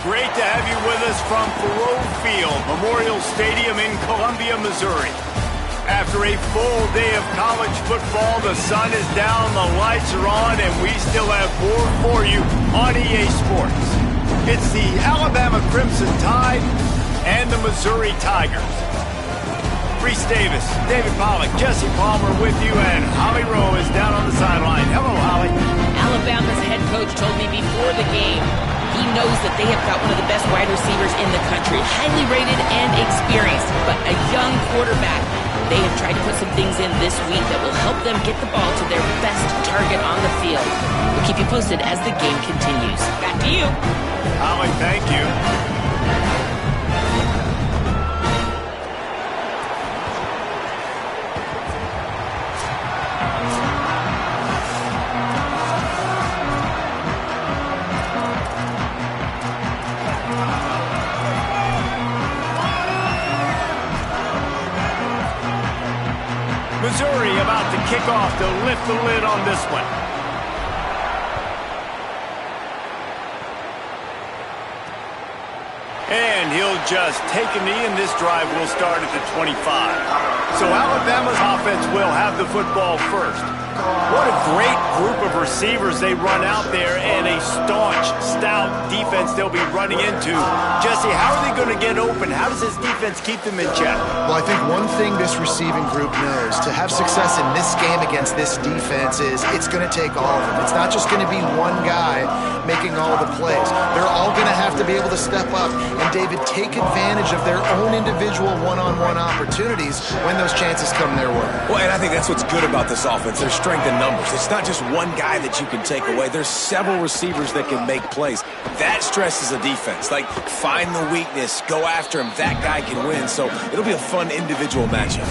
Great to have you with us from Faroe Field, Memorial Stadium in Columbia, Missouri. After a full day of college football, the sun is down, the lights are on, and we still have more for you on EA Sports. It's the Alabama Crimson Tide and the Missouri Tigers. Reese Davis, David Pollack, Jesse Palmer with you, and Holly Rowe is down on the sideline. Hello, Holly. Alabama's head coach told me before the game he knows that they have got one of the best wide receivers in the country, highly rated and experienced, but a young quarterback. They have tried to put some things in this week that will help them get the ball to their best target on the field. We'll keep you posted as the game continues. Back to you. Holly, thank you. Missouri about to kick off to lift the lid on this one. And he'll just take a knee, and this drive will start at the 25. So Alabama's offense will have the football first. What a great group of receivers they run out there, and a staunch, stout defense they'll be running into. Jesse, how are they going to get open? How does this defense keep them in check? Well, I think one thing this receiving group knows, to have success in this game against this defense, is it's going to take all of them. It's not just going to be one guy making all the plays. They're all going to have to be able to step up and, David, take advantage of their own individual one-on-one opportunities when those chances come their way. Well, and I think that's what's good about this offense. There's strength in numbers. It's not just one guy that you can take away. There's several receivers that can make plays. That stresses a defense. Like, find the weakness, go after him. That guy can win. So it'll be a fun individual matchup.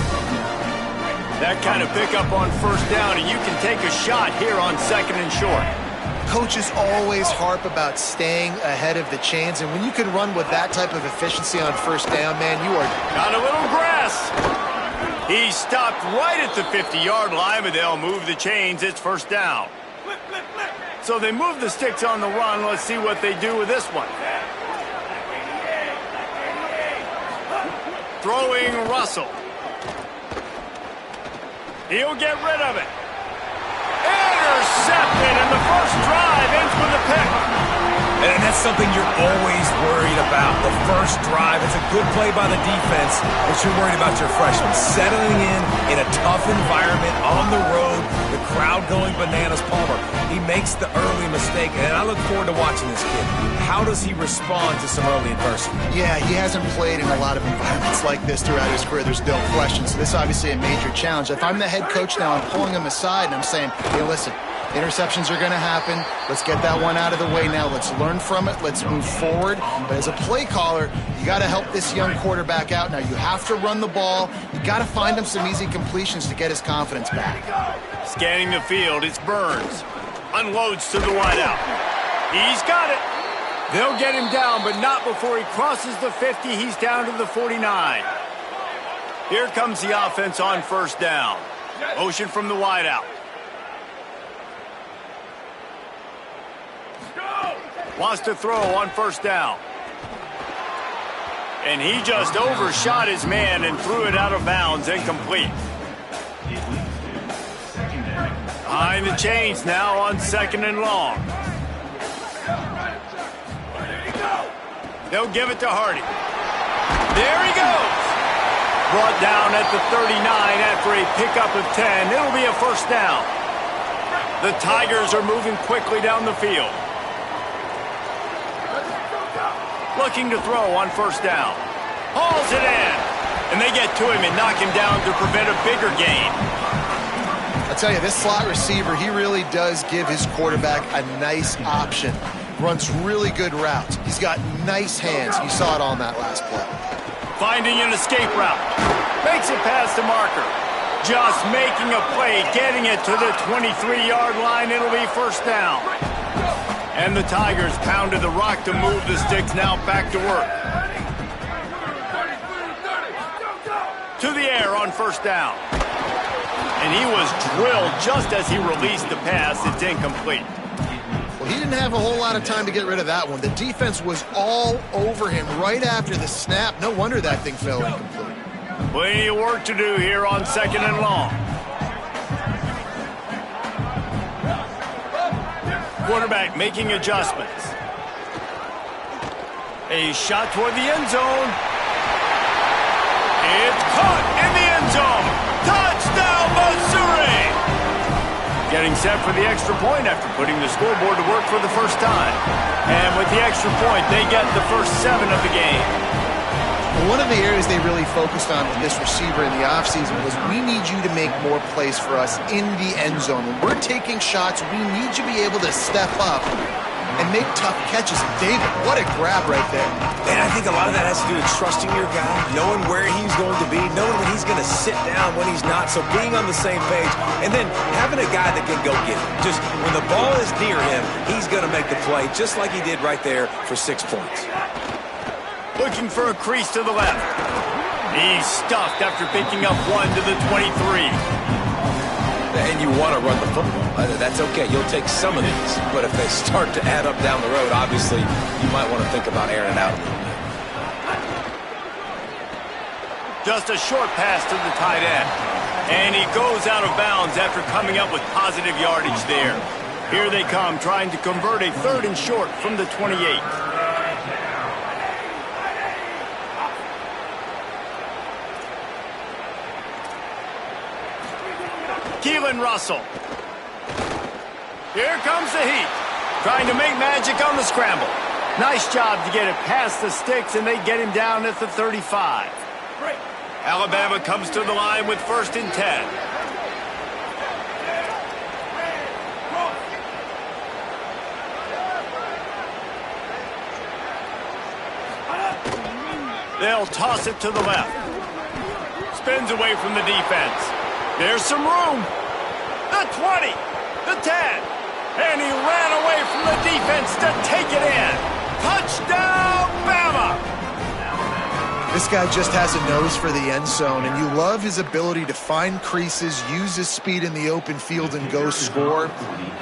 That kind of pickup on first down, and you can take a shot here on second and short. Coaches always harp about staying ahead of the chains, and when you can run with that type of efficiency on first down, man, you are... Got a little grass. He stopped right at the 50-yard line, but they'll move the chains. It's first down. So they move the sticks on the run. Let's see what they do with this one. Throwing Russell. He'll get rid of it. Intercepted, and the first drive ends with a pick. And that's something you're always worried about. The first drive, it's a good play by the defense, but you're worried about your freshman settling in a tough environment on the road, the crowd going bananas. Palmer, he makes the early mistake, and I look forward to watching this kid. How does he respond to some early adversity? Yeah, he hasn't played in a lot of environments like this throughout his career. There's no question. So this is obviously a major challenge. If I'm the head coach now, I'm pulling him aside, and I'm saying, hey, listen, interceptions are going to happen. Let's get that one out of the way now. Let's learn from it. Let's move forward. But as a play caller, you got to help this young quarterback out. Now, you have to run the ball. You got to find him some easy completions to get his confidence back. Scanning the field, it's Burns. Unloads to the wideout. He's got it. They'll get him down, but not before he crosses the 50. He's down to the 49. Here comes the offense on first down. Motion from the wideout. Wants to throw on first down. And he just overshot his man and threw it out of bounds, incomplete. Behind the chains now on second and long. They'll give it to Hardy. There he goes. Brought down at the 39 after a pickup of 10. It'll be a first down. The Tigers are moving quickly down the field. Looking to throw on first down. Hauls it in. And they get to him and knock him down to prevent a bigger gain. I'll tell you, this slot receiver, he really does give his quarterback a nice option. Runs really good routes. He's got nice hands. You saw it on that last play. Finding an escape route. Makes it past the marker. Just making a play, getting it to the 23-yard line. It'll be first down. And the Tigers pounded the rock to move the sticks. Now back to work. To the air on first down. And he was drilled just as he released the pass. It's incomplete. Well, He didn't have a whole lot of time to get rid of that one. The defense was all over him right after the snap. No wonder that thing fell incomplete. Plenty of work to do here on 2nd and long. Quarterback making adjustments. A shot toward the end zone. It's caught in the end zone. Touchdown, Missouri! Getting set for the extra point after putting the scoreboard to work for the first time. And with the extra point, they get the first 7 of the game. One of the areas they really focused on with this receiver in the offseason was we need you to make more plays for us in the end zone. When we're taking shots, we need you to be able to step up and make tough catches. David, what a grab right there. And I think a lot of that has to do with trusting your guy, knowing where he's going to be, knowing when he's going to sit down, when he's not, so being on the same page, and then having a guy that can go get it. Just when the ball is near him, he's going to make the play, just like he did right there for 6 points. Looking for a crease to the left. He's stuffed after picking up 1 to the 23. And you want to run the football. That's okay. You'll take some of these. But if they start to add up down the road, obviously, you might want to think about airing it out a little bit. Just a short pass to the tight end. And he goes out of bounds after coming up with positive yardage there. Here they come, trying to convert a 3rd and short from the 28. Keelan Russell. Here comes the heat. Trying to make magic on the scramble. Nice job to get it past the sticks, and they get him down at the 35. Alabama comes to the line with 1st and 10. They'll toss it to the left. Spins away from the defense. There's some room. The 20, the 10, and he ran away from the defense to take it in. Touchdown, Bama! This guy just has a nose for the end zone, and you love his ability to find creases, use his speed in the open field, and go score.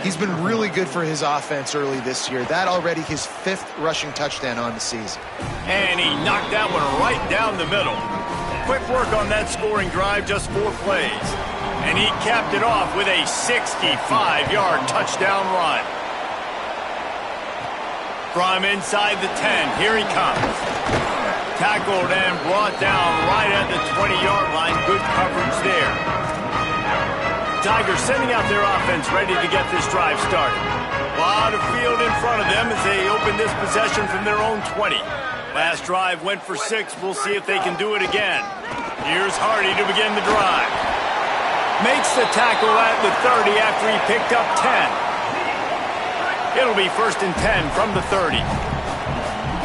He's been really good for his offense early this year. That already his 5th rushing touchdown on the season. And he knocked that one right down the middle. Quick work on that scoring drive, just 4 plays. And he capped it off with a 65-yard touchdown run. From inside the 10, here he comes. Tackled and brought down right at the 20-yard line. Good coverage there. Tigers sending out their offense, ready to get this drive started. A lot of field in front of them as they open this possession from their own 20. Last drive went for 6. We'll see if they can do it again. Here's Hardy to begin the drive. Makes the tackle at the 30 after he picked up 10. It'll be 1st and 10 from the 30.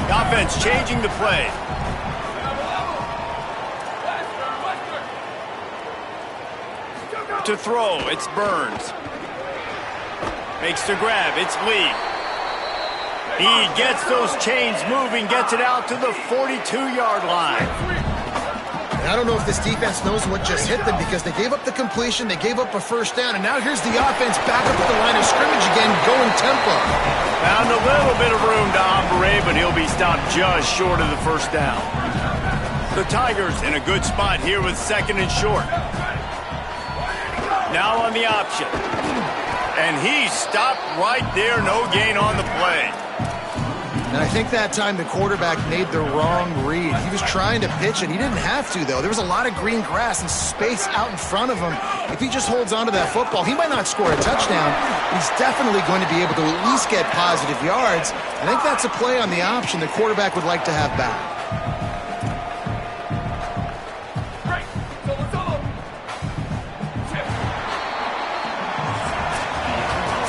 The offense changing the play. To throw, it's Burns. Makes the grab, it's Lee. He gets those chains moving, gets it out to the 42-yard line. I don't know if this defense knows what just hit them because they gave up the completion, they gave up a 1st down, and now here's the offense back up at the line of scrimmage again, going tempo. Found a little bit of room to operate, but he'll be stopped just short of the 1st down. The Tigers in a good spot here with 2nd and short. Now on the option. And he stopped right there, no gain on the play. And I think that time the quarterback made the wrong read. He was trying to pitch it. He didn't have to, though. There was a lot of green grass and space out in front of him. If he just holds on to that football, he might not score a touchdown. He's definitely going to be able to at least get positive yards. I think that's a play on the option the quarterback would like to have back.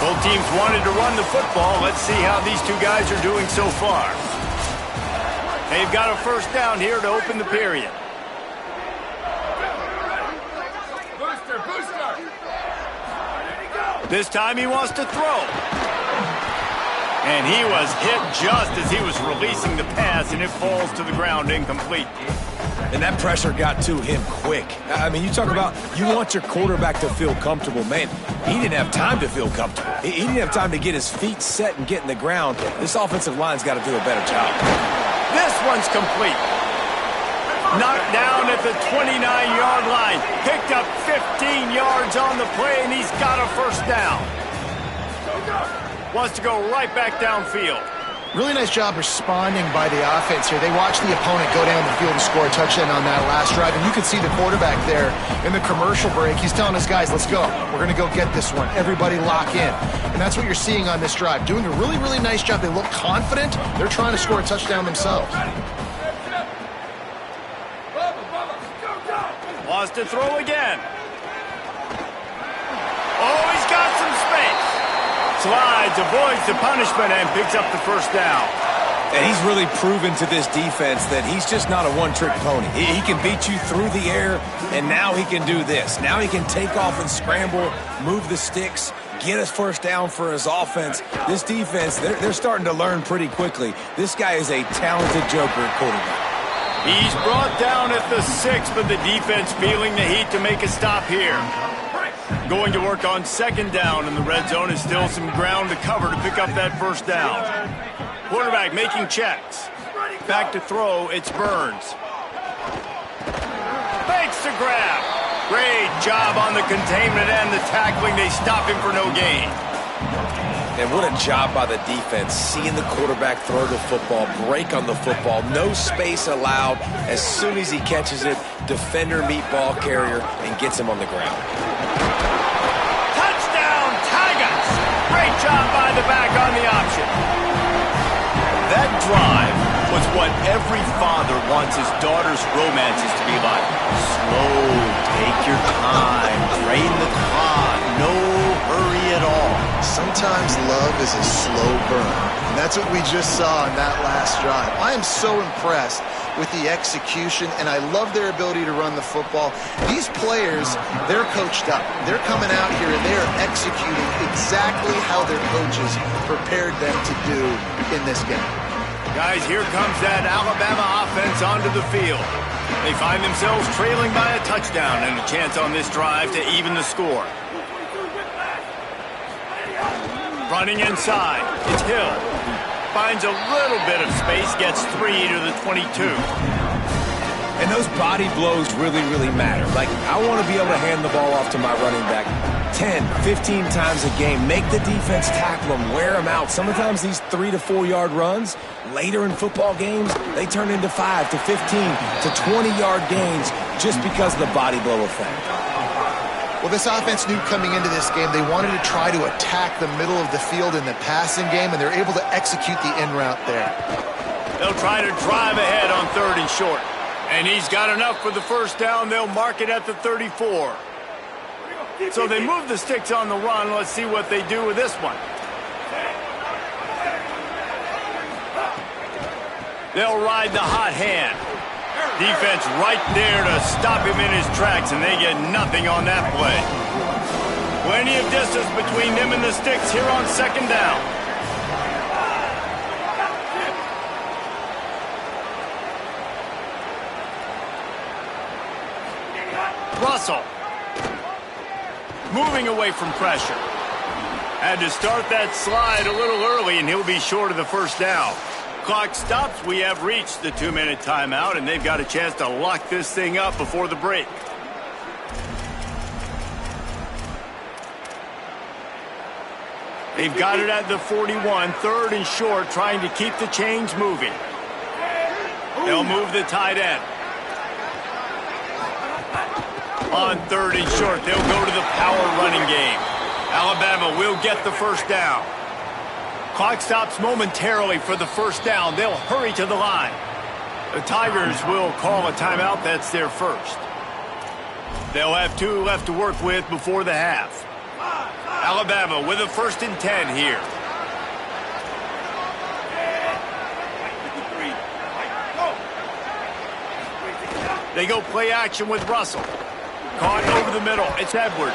Both teams wanted to run the football. Let's see how these two guys are doing so far. They've got a 1st down here to open the period. This time he wants to throw. And he was hit just as he was releasing the pass, and it falls to the ground incomplete. And that pressure got to him quick. I mean, you talk about you want your quarterback to feel comfortable. Man, he didn't have time to feel comfortable. He didn't have time to get his feet set and get in the ground. This offensive line's got to do a better job. This one's complete. Knocked down at the 29-yard line. Picked up 15 yards on the play, and he's got a first down. Wants to go right back downfield. Really nice job responding by the offense here. They watched the opponent go down the field and score a touchdown on that last drive. And you can see the quarterback there in the commercial break. He's telling his guys, let's go. We're going to go get this one. Everybody lock in. And that's what you're seeing on this drive. Doing a really, really nice job. They look confident. They're trying to score a touchdown themselves. Wants to throw again. Oh, he's got some space. Slides, avoids the punishment, and picks up the first down. And he's really proven to this defense that he's just not a one-trick pony. He can beat you through the air, and now he can do this. Now he can take off and scramble, move the sticks, get us first down for his offense. This defense, they're starting to learn pretty quickly. This guy is a talented joker at quarterback. He's brought down at the 6, but the defense feeling the heat to make a stop here. Going to work on second down, and the red zone is still some ground to cover to pick up that first down. Quarterback making checks. Back to throw, it's Burns. Fakes the grab. Great job on the containment and the tackling. They stop him for no gain. And what a job by the defense, seeing the quarterback throw the football, break on the football, no space allowed. As soon as he catches it, defender meet ball carrier and gets him on the ground. Touchdown, Tigers! Great job by the back on the option. That drive was what every father wants his daughter's romances to be like. Slow, take your time, drain the clock, no hurry at all. Sometimes love is a slow burn, and that's what we just saw in that last drive. I am so impressed with the execution, and I love their ability to run the football. These players, they're coached up. They're coming out here, and they are executing exactly how their coaches prepared them to do in this game. Guys, here comes that Alabama offense onto the field. They find themselves trailing by a touchdown and a chance on this drive to even the score. Running inside, it's Hill. Finds a little bit of space, gets 3 to the 22. And those body blows really, really matter. Like, I want to be able to hand the ball off to my running back 10, 15 times a game. Make the defense tackle them, wear them out. Sometimes these 3 to 4 yard runs, later in football games, they turn into 5 to 15 to 20-yard gains just because of the body blow effect. Well, this offense knew coming into this game they wanted to try to attack the middle of the field in the passing game, and they're able to execute the in route there. They'll try to drive ahead on 3rd and short. And he's got enough for the first down. They'll mark it at the 34. So they move the sticks on the run. Let's see what they do with this one. They'll ride the hot hand. Defense right there to stop him in his tracks, and they get nothing on that play. Plenty of distance between them and the sticks here on second down. Russell. Moving away from pressure. Had to start that slide a little early, and he'll be short of the first down. Clock stops. We have reached the 2-minute timeout, and they've got a chance to lock this thing up before the break. They've got it at the 41, 3rd and short, trying to keep the chains moving. They'll move the tight end. On 3rd and short, they'll go to the power running game. Alabama will get the first down. Clock stops momentarily for the first down. They'll hurry to the line. The Tigers will call a timeout. That's their first. They'll have 2 left to work with before the half. Alabama with a 1st and 10 here. They go play action with Russell. Caught over the middle. It's Edwards.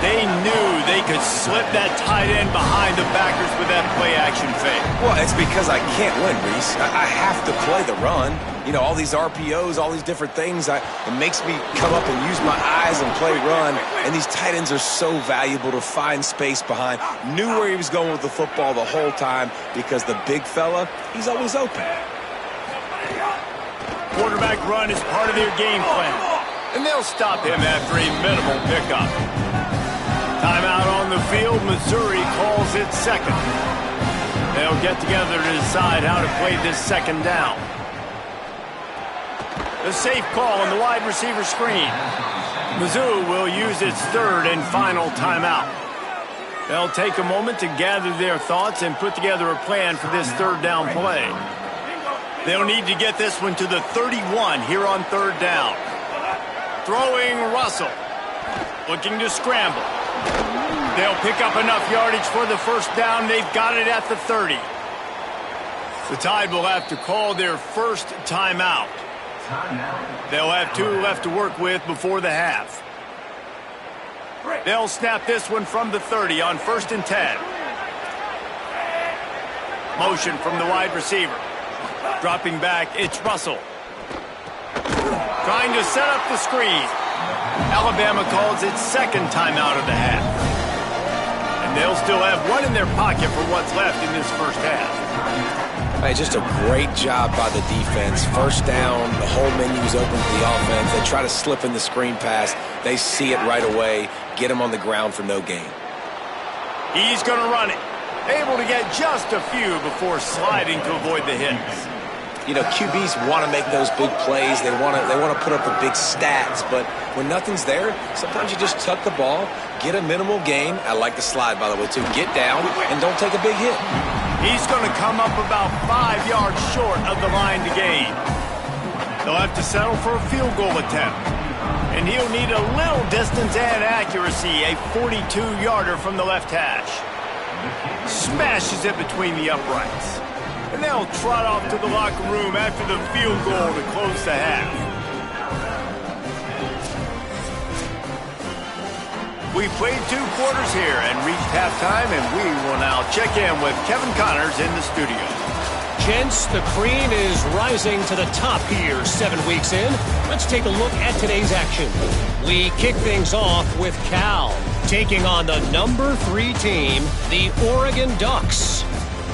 They knew they could slip that tight end behind the backers with that play-action fake. Well, it's because I can't win, Reese. I have to play the run. You know, all these RPOs, all these different things, it makes me come up and use my eyes and play run. And these tight ends are so valuable to find space behind. Knew where he was going with the football the whole time because the big fella, he's always open. Quarterback run is part of their game plan, and they'll stop him after a minimal pickup. Timeout on the field. Missouri calls it second. They'll get together to decide how to play this second down. The safe call on the wide receiver screen. Mizzou will use its third and final timeout. They'll take a moment to gather their thoughts and put together a plan for this third down play. They'll need to get this one to the 31 here on third down. Throwing Russell. Looking to scramble. They'll pick up enough yardage for the first down. They've got it at the 30. The Tide will have to call their first timeout. They'll have 2 left to work with before the half. They'll snap this one from the 30 on 1st and 10. Motion from the wide receiver. Dropping back, it's Russell. Trying to set up the screen. Alabama calls its second timeout of the half. And they'll still have one in their pocket for what's left in this first half. Hey, just a great job by the defense. First down, the whole menu's open to the offense. They try to slip in the screen pass. They see it right away. Get him on the ground for no gain. He's going to run it. Able to get just a few before sliding to avoid the hits. You know, QBs want to make those big plays. They want to put up the big stats. But when nothing's there, sometimes you just tuck the ball, get a minimal gain. I like the slide, by the way, too. Get down and don't take a big hit. He's going to come up about 5 yards short of the line to gain. They'll have to settle for a field goal attempt. And he'll need a little distance and accuracy, a 42-yarder from the left hash. Smashes it between the uprights. And they'll trot off to the locker room after the field goal to close the half. We played 2 quarters here and reached halftime, and we will now check in with Kevin Connors in the studio. Gents, the cream is rising to the top here 7 weeks in. Let's take a look at today's action. We kick things off with Cal taking on the number 3 team, the Oregon Ducks.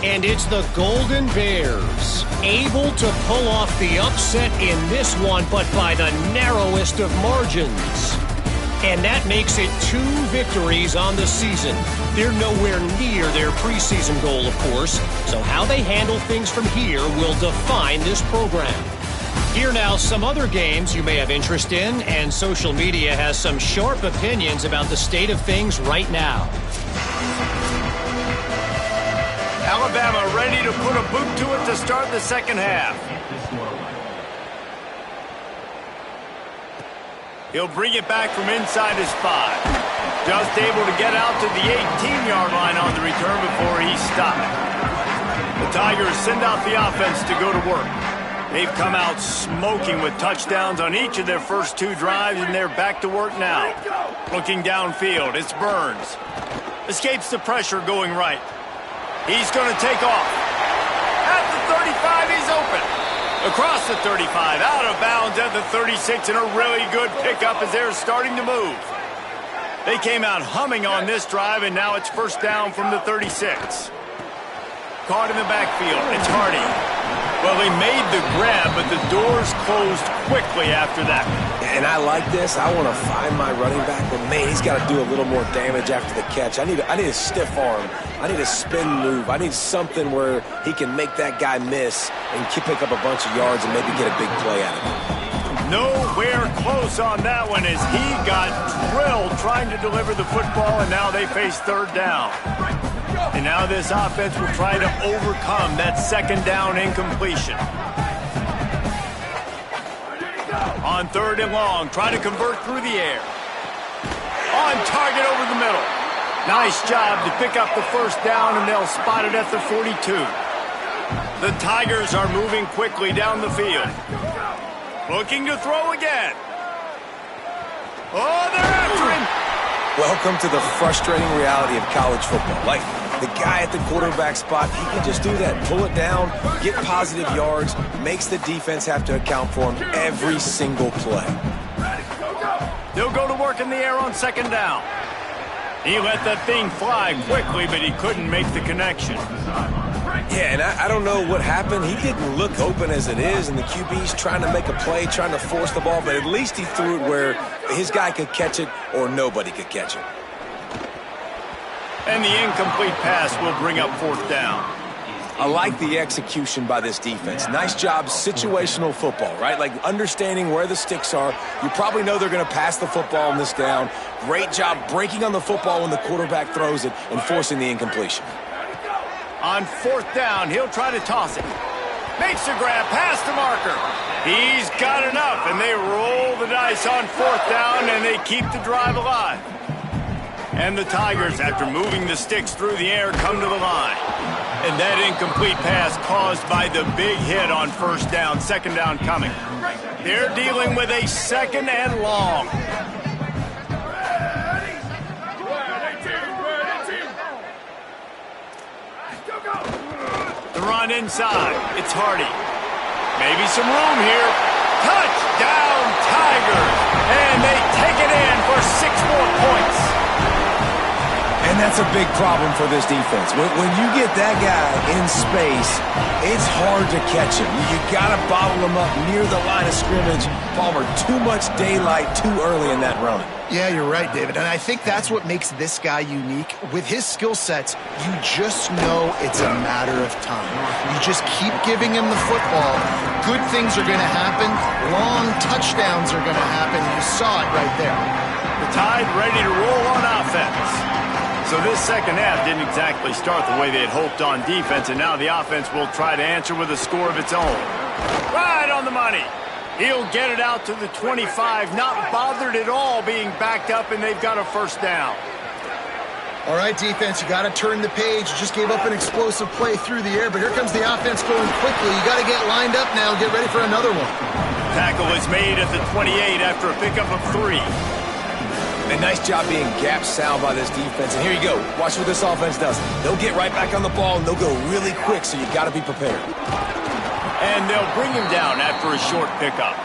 And it's the Golden Bears, able to pull off the upset in this one, but by the narrowest of margins. And that makes it 2 victories on the season. They're nowhere near their preseason goal, of course, so how they handle things from here will define this program. Here now, some other games you may have interest in, and social media has some sharp opinions about the state of things right now. Alabama ready to put a boot to it to start the second half. He'll bring it back from inside his 5. Just able to get out to the 18-yard line on the return before he's stopped. The Tigers send out the offense to go to work. They've come out smoking with touchdowns on each of their first 2 drives, and they're back to work now. Looking downfield, it's Burns. Escapes the pressure going right. He's going to take off. At the 35, he's open. Across the 35, out of bounds at the 36, and a really good pickup as they're starting to move. They came out humming on this drive, and now it's first down from the 36. Caught in the backfield, it's Hardy. Well, they made the grab, but the doors closed quickly after that. And I like this. I want to find my running back, but man, he's got to do a little more damage after the catch. I need a stiff arm. I need a spin move. I need something where he can make that guy miss and pick up a bunch of yards and maybe get a big play out of it. Nowhere close on that one as he got drilled trying to deliver the football, and now they face third down. And now this offense will try to overcome that second down incompletion. On third and long, try to convert through the air. On target over the middle. Nice job to pick up the first down, and they'll spot it at the 42. The Tigers are moving quickly down the field. Looking to throw again. Oh, they're after him. Welcome to the frustrating reality of college football. Like, the guy at the quarterback spot, he can just do that. Pull it down, get positive yards, makes the defense have to account for him every single play. They'll go to work in the air on second down. He let that thing fly quickly, but he couldn't make the connection. Yeah, and I don't know what happened. He didn't look open as it is, and the QB's trying to make a play, trying to force the ball, but at least he threw it where his guy could catch it or nobody could catch it. And the incomplete pass will bring up fourth down. I like the execution by this defense. Nice job, situational football, right? Like understanding where the sticks are. You probably know they're going to pass the football on this down. Great job breaking on the football when the quarterback throws it and forcing the incompletion. On fourth down, he'll try to toss it. Makes the grab past the marker. He's got enough, and they roll the dice on fourth down, and they keep the drive alive. And the Tigers, after moving the sticks through the air, come to the line. And that incomplete pass caused by the big hit on first down, second down coming. They're dealing with a second and long. The run inside. It's Hardy. Maybe some room here. Touchdown, Tigers! And they take it in for 6 more points. And that's a big problem for this defense. When you get that guy in space, it's hard to catch him. You got to bottle him up near the line of scrimmage. Palmer, too much daylight too early in that run. Yeah, you're right, David. And I think that's what makes this guy unique. With his skill sets, you just know it's a matter of time. You just keep giving him the football. Good things are going to happen. Long touchdowns are going to happen. You saw it right there. The Tide ready to roll on offense. So this second half didn't exactly start the way they had hoped on defense, and now the offense will try to answer with a score of its own. Right on the money. He'll get it out to the 25, not bothered at all being backed up, and they've got a first down. All right, defense, you got to turn the page. You just gave up an explosive play through the air, but here comes the offense going quickly. You got to get lined up now and get ready for another one. Tackle is made at the 28 after a pickup of 3. A nice job being gap sound by this defense. And here you go. Watch what this offense does. They'll get right back on the ball, and they'll go really quick, so you got to be prepared. And they'll bring him down after a short pickup.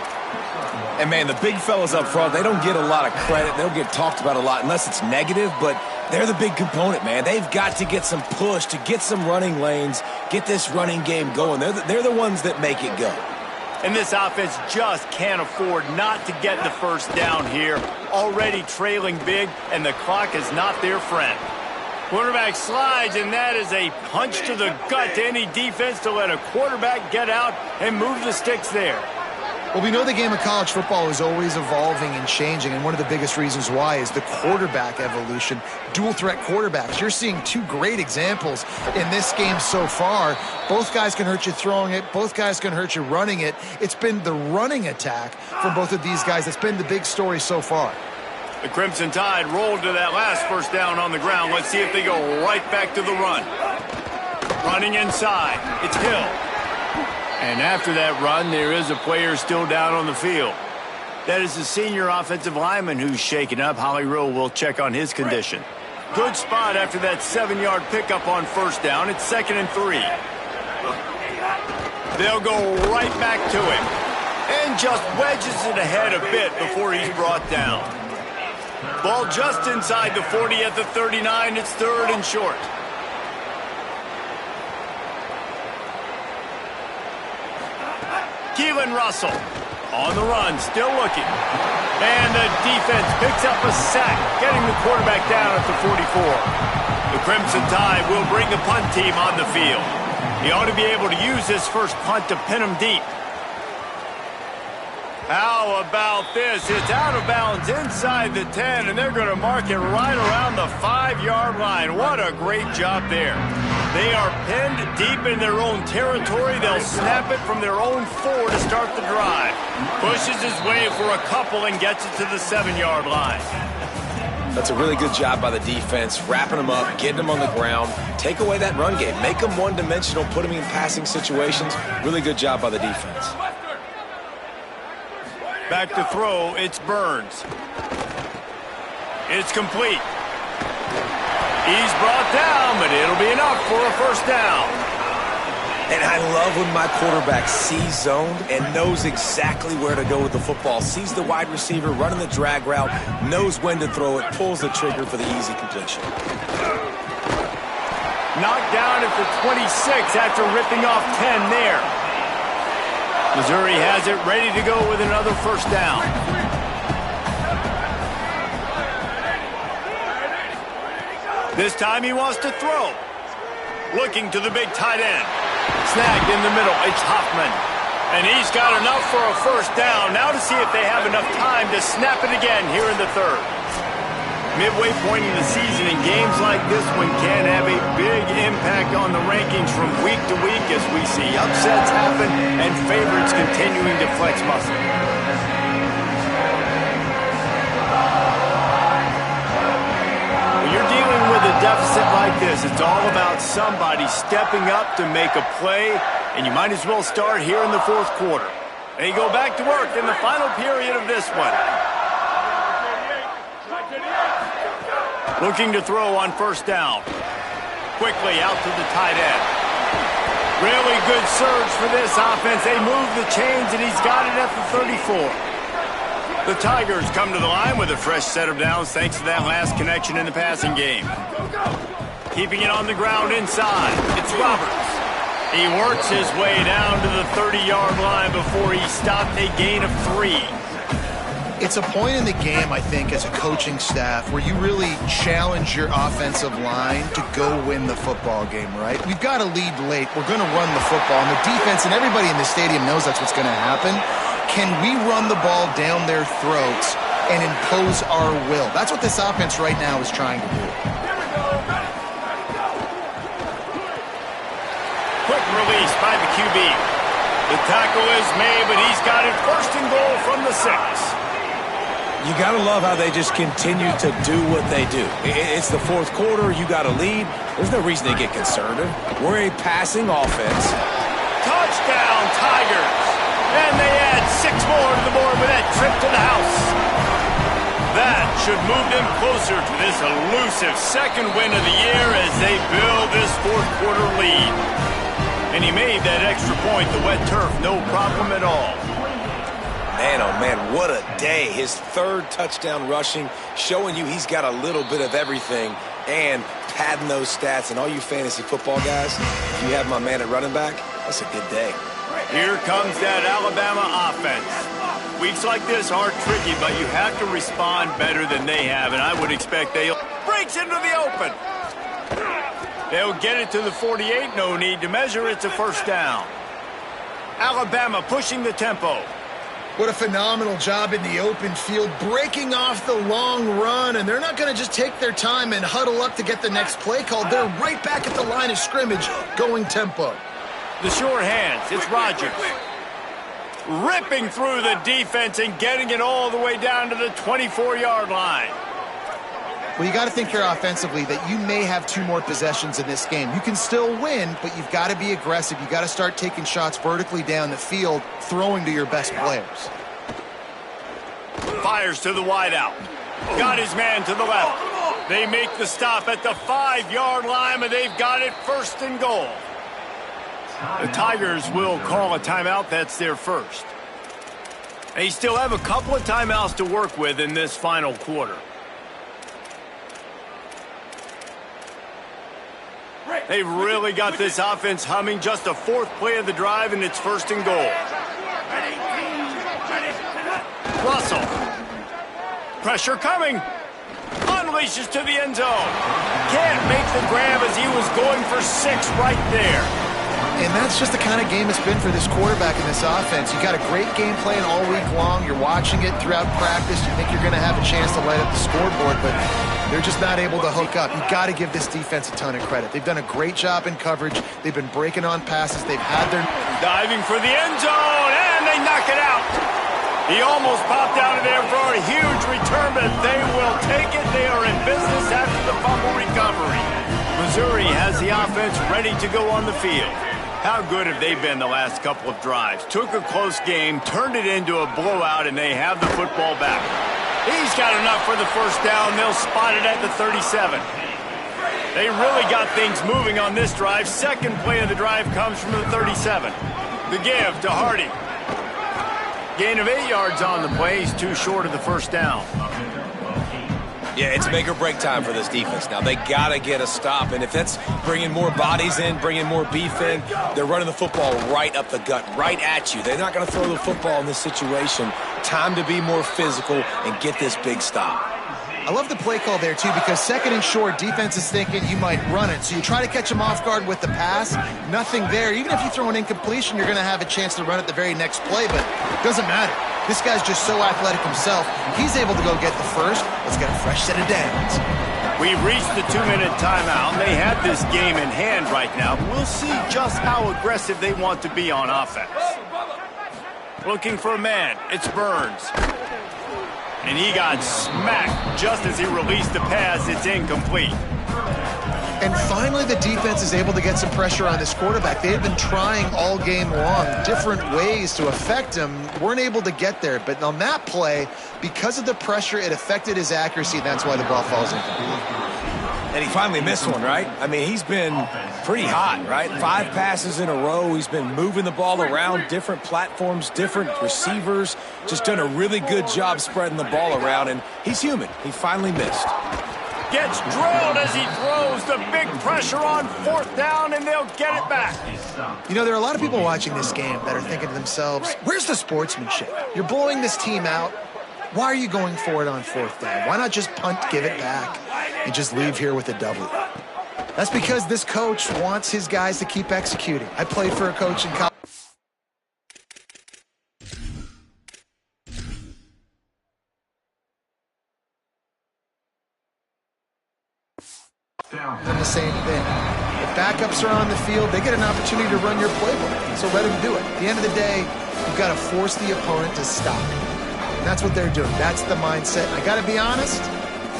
And, man, the big fellas up front, they don't get a lot of credit. They don't get talked about a lot unless it's negative, but they're the big component, man. They've got to get some push, to get some running lanes, get this running game going. They're the ones that make it go. And this offense just can't afford not to get the first down here. Already trailing big, and the clock is not their friend. Quarterback slides, and that is a punch to the gut to any defense to let a quarterback get out and move the sticks there. Well, we know the game of college football is always evolving and changing, and one of the biggest reasons why is the quarterback evolution. Dual-threat quarterbacks. You're seeing 2 great examples in this game so far. Both guys can hurt you throwing it. Both guys can hurt you running it. It's been the running attack for both of these guys that's been the big story so far. The Crimson Tide rolled to that last first down on the ground. Let's see if they go right back to the run. Running inside. It's Hill. And after that run, there is a player still down on the field. That is the senior offensive lineman who's shaken up. Holly Rowe will check on his condition. Good spot after that 7-yard pickup on first down. It's 2nd and 3. They'll go right back to him. And just wedges it ahead a bit before he's brought down. Ball just inside the 40 at the 39. It's 3rd and short. Keelan Russell on the run, still looking. And the defense picks up a sack, getting the quarterback down at the 44. The Crimson Tide will bring the punt team on the field. He ought to be able to use this first punt to pin him deep. How about this? It's out of bounds inside the 10, and they're going to mark it right around the 5-yard line. What a great job there. They are pinned deep in their own territory. They'll snap it from their own 4 to start the drive. Pushes his way for a couple and gets it to the 7-yard line. That's a really good job by the defense, wrapping them up, getting them on the ground, take away that run game, make them one-dimensional, put them in passing situations. Really good job by the defense. Back to throw, it's Burns. It's complete. He's brought down, but it'll be enough for a first down. And I love when my quarterback sees zoned and knows exactly where to go with the football. Sees the wide receiver running the drag route, knows when to throw it, pulls the trigger for the easy completion. Knocked down at the 26 after ripping off 10 there. Missouri has it ready to go with another first down. This time he wants to throw. Looking to the big tight end. Snagged in the middle. It's Hoffman. And he's got enough for a first down. Now to see if they have enough time to snap it again here in the third. Midway point in the season, and games like this one can have a big impact on the rankings from week to week as we see upsets happen and favorites continuing to flex muscle. When you're dealing with a deficit like this, it's all about somebody stepping up to make a play, and you might as well start here in the fourth quarter. They go back to work in the final period of this one. Looking to throw on first down. Quickly out to the tight end. Really good surge for this offense. They move the chains, and he's got it at the 34. The Tigers come to the line with a fresh set of downs thanks to that last connection in the passing game. Keeping it on the ground inside. It's Roberts. He works his way down to the 30-yard line before he stopped a gain of 3. It's a point in the game, I think, as a coaching staff where you really challenge your offensive line to go win the football game, right? We've got to lead late. We're going to run the football. And the defense and everybody in the stadium knows that's what's going to happen. Can we run the ball down their throats and impose our will? That's what this offense right now is trying to do. Quick release by the QB. The tackle is made, but he's got it first and goal from the 6. You got to love how they just continue to do what they do. It's the fourth quarter. You got to lead. There's no reason to get conservative. We're a passing offense. Touchdown, Tigers. And they add 6 more to the board with that trip to the house. That should move them closer to this elusive second win of the year as they build this fourth quarter lead. And he made that extra point, the wet turf, no problem at all. Man, oh man, what a day. His third touchdown rushing, showing you he's got a little bit of everything and padding those stats. And all you fantasy football guys, if you have my man at running back, that's a good day. Here comes that Alabama offense. Weeks like this are tricky, but you have to respond better than they have, and I would expect they'll breaks into the open. They'll get it to the 48, no need to measure, it's a first down. Alabama pushing the tempo. What a phenomenal job in the open field, breaking off the long run, and they're not going to just take their time and huddle up to get the next play called. They're right back at the line of scrimmage, going tempo. The short hands, it's Rodgers. Ripping through the defense and getting it all the way down to the 24-yard line. Well, you got to think here offensively that you may have 2 more possessions in this game. You can still win, but you've got to be aggressive. You've got to start taking shots vertically down the field, throwing to your best players. Fires to the wideout. Got his man to the left. They make the stop at the 5-yard line, but they've got it first and goal. The Tigers will call a timeout. That's their first. They still have a couple of timeouts to work with in this final quarter. They've really got this offense humming. Just a 4th play of the drive, and it's first and goal. Russell. Pressure coming. Unleashes to the end zone. Can't make the grab as he was going for 6 right there. And that's just the kind of game it's been for this quarterback in this offense. You got a great game plan all week long. You're watching it throughout practice. You think you're going to have a chance to light up the scoreboard, but they're just not able to hook up. You got to give this defense a ton of credit. They've done a great job in coverage. They've been breaking on passes. They've had their... Diving for the end zone, and they knock it out. He almost popped out of there for a huge return, but they will take it. They are in business after the fumble recovery. Missouri has the offense ready to go on the field. How good have they been the last couple of drives? Took a close game, turned it into a blowout, and they have the football back. He's got enough for the first down. They'll spot it at the 37. They really got things moving on this drive. Second play of the drive comes from the 37. The give to Hardy. Gain of 8 yards on the play. He's too short of the first down. Yeah, it's make or break time for this defense. Now, they got to get a stop, and if that's bringing more bodies in, bringing more beef in, they're running the football right up the gut, right at you. They're not going to throw the football in this situation. Time to be more physical and get this big stop. I love the play call there, too, because second and short, defense is thinking you might run it. So you try to catch them off guard with the pass. Nothing there. Even if you throw an incompletion, you're going to have a chance to run it the very next play, but it doesn't matter. This guy's just so athletic himself. He's able to go get the first. Let's get a fresh set of downs. We've reached the 2-minute timeout. They have this game in hand right now. We'll see just how aggressive they want to be on offense. Looking for a man. It's Burns. And he got smacked just as he released the pass. It's incomplete. And finally, the defense is able to get some pressure on this quarterback. They had been trying all game long, different ways to affect him. Weren't able to get there. But on that play, because of the pressure, it affected his accuracy, and that's why the ball falls incomplete. And he finally missed one, right? I mean, he's been pretty hot, right? 5 passes in a row. He's been moving the ball around, different platforms, different receivers. Just done a really good job spreading the ball around, and he's human. He finally missed. Gets drilled as he throws. The big pressure on 4th down, and they'll get it back. You know, there are a lot of people watching this game that are thinking to themselves, where's the sportsmanship? You're blowing this team out. Why are you going for it on 4th down? Why not just punt, give it back, and just leave here with a W? That's because this coach wants his guys to keep executing. I played for a coach in college. And the same thing. If backups are on the field, they get an opportunity to run your playbook. So let them do it. At the end of the day, you've got to force the opponent to stop. And that's what they're doing. That's the mindset. I got to be honest,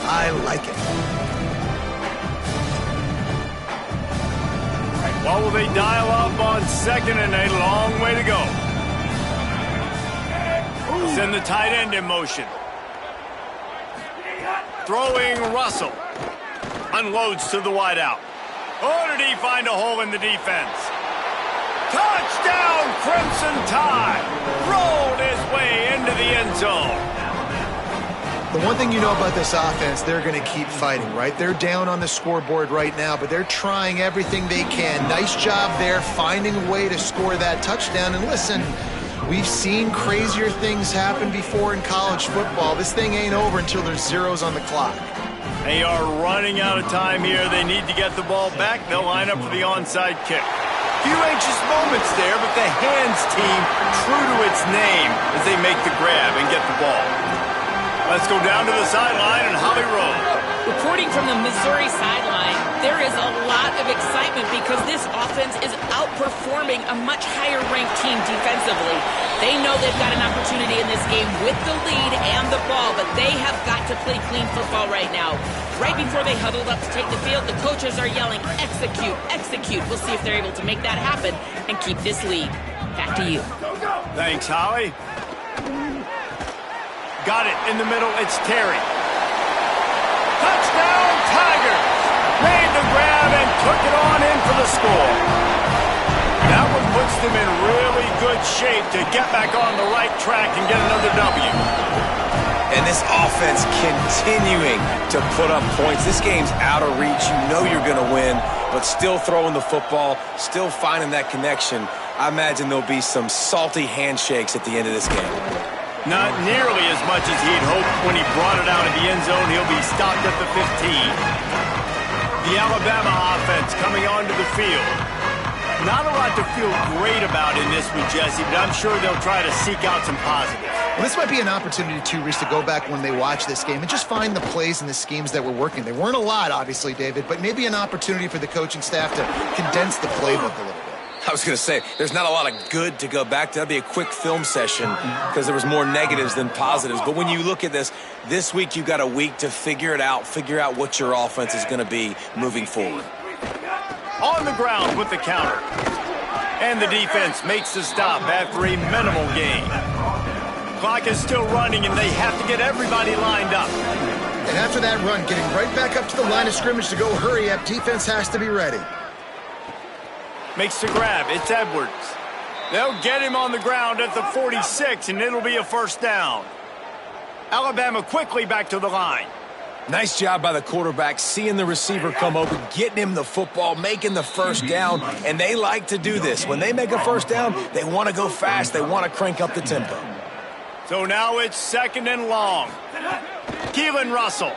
I like it. What will they dial up on 2nd and a long way to go? Send the tight end in motion. Throwing Russell. Unloads to the wideout. Oh, did he find a hole in the defense? Touchdown, Crimson Tide! Rolled his way into the end zone. The one thing you know about this offense, they're going to keep fighting, right? They're down on the scoreboard right now, but they're trying everything they can. Nice job there, finding a way to score that touchdown. And listen, we've seen crazier things happen before in college football. This thing ain't over until there's zeros on the clock. They are running out of time here. They need to get the ball back. They'll line up for the onside kick. Few anxious moments there, but the hands team true to its name as they make the grab and get the ball. Let's go down to the sideline and Holly Rowe. Reporting from the Missouri sideline, there is a lot of excitement because this offense is outperforming a much higher-ranked team defensively. They know they've got an opportunity in this game with the lead and the ball, but they have got to play clean football right now. Right before they huddled up to take the field, the coaches are yelling, execute, execute. We'll see if they're able to make that happen and keep this lead. Back to you. Thanks, Holly. Got it in the middle. It's Terry. Touchdown, Tigers! Made the grab and took it on in for the score. That one puts them in really good shape to get back on the right track and get another W. And this offense continuing to put up points. This game's out of reach. You know you're going to win, but still throwing the football, still finding that connection. I imagine there'll be some salty handshakes at the end of this game. Not nearly as much as he'd hoped when he brought it out of the end zone. He'll be stopped at the 15. The Alabama offense coming onto the field. Not a lot to feel great about in this one, Jesse, but I'm sure they'll try to seek out some positives. Well, this might be an opportunity, too, Reese, to go back when they watch this game and just find the plays and the schemes that were working. There weren't a lot, obviously, David, but maybe an opportunity for the coaching staff to condense the playbook a little bit. I was going to say, there's not a lot of good to go back to. That'd be a quick film session because there was more negatives than positives. But when you look at this week you've got a week to figure it out, figure out what your offense is going to be moving forward. On the ground with the counter. And the defense makes the stop after a minimal gain. clock is still running, and they have to get everybody lined up. And after that run, getting right back up to the line of scrimmage to go hurry up, defense has to be ready. Makes the grab. It's Edwards. They'll get him on the ground at the 46, and it'll be a first down. Alabama quickly back to the line. Nice job by the quarterback, seeing the receiver come open, getting him the football, making the first down, and they like to do this. When they make a first down, they want to go fast. They want to crank up the tempo. So now it's second and long. Keelan Russell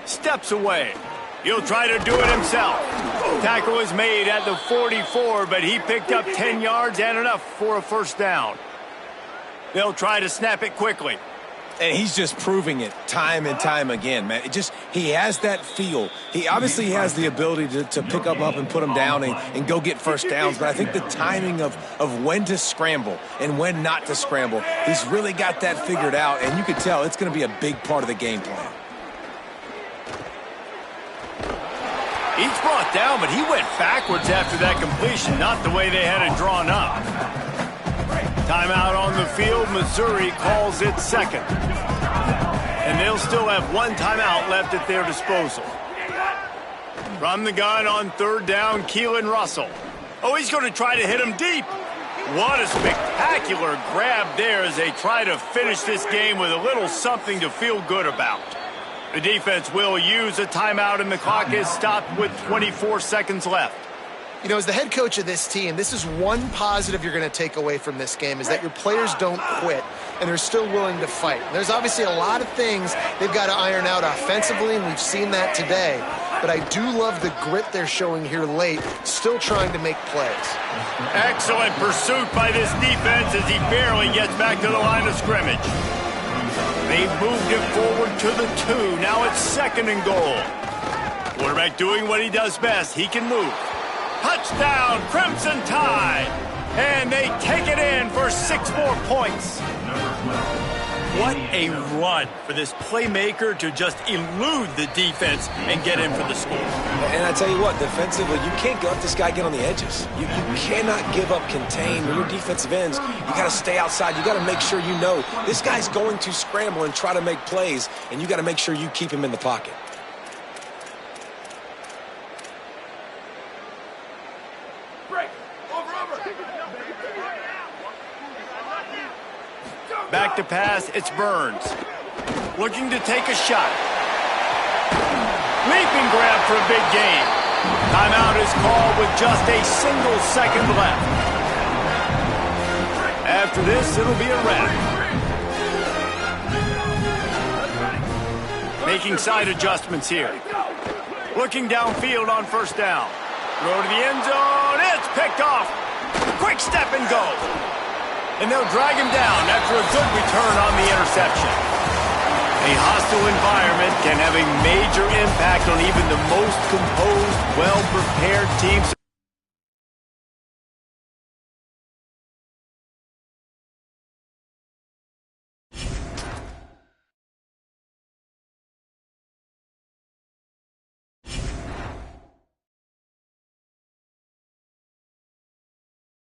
steps away. He'll try to do it himself. Tackle is made at the 44, but he picked up 10 yards and enough for a first down. They'll try to snap it quickly. And he's just proving it time and time again, man. He has that feel. He obviously has the ability to pick up and put him down and go get first downs, but I think the timing of when to scramble and when not to scramble, he's really got that figured out, and you can tell it's going to be a big part of the game plan. He's brought down, but he went backwards after that completion, not the way they had it drawn up. Timeout on the field. Missouri calls it second. And they'll still have one timeout left at their disposal. From the gun on third down, Keelan Russell. Oh, he's going to try to hit him deep. What a spectacular grab there as they try to finish this game with a little something to feel good about. The defense will use a timeout, and the clock is stopped with 24 seconds left. You know, as the head coach of this team, this is one positive you're going to take away from this game, is that your players don't quit, and they're still willing to fight. There's obviously a lot of things they've got to iron out offensively, and we've seen that today. But I do love the grit they're showing here late, still trying to make plays. Excellent pursuit by this defense as he barely gets back to the line of scrimmage. They've moved it forward to the 2. Now it's second and goal. Quarterback doing what he does best. He can move. Touchdown, Crimson Tide. And they take it in for 6 more points. What a run for this playmaker to just elude the defense and get in for the score. And I tell you what, defensively, you can't let this guy get on the edges. You cannot give up contain. When you're defensive ends, you got to stay outside. You got to make sure you know this guy's going to scramble and try to make plays, and you got to make sure you keep him in the pocket. Back to pass, it's Burns. Looking to take a shot. Leaping grab for a big gain. Timeout is called with just a single second left. After this, it'll be a wrap. Making side adjustments here. Looking downfield on first down. Throw to the end zone. It's picked off. Quick step and go. And they'll drag him down after a good return on the interception. A hostile environment can have a major impact on even the most composed, well-prepared teams.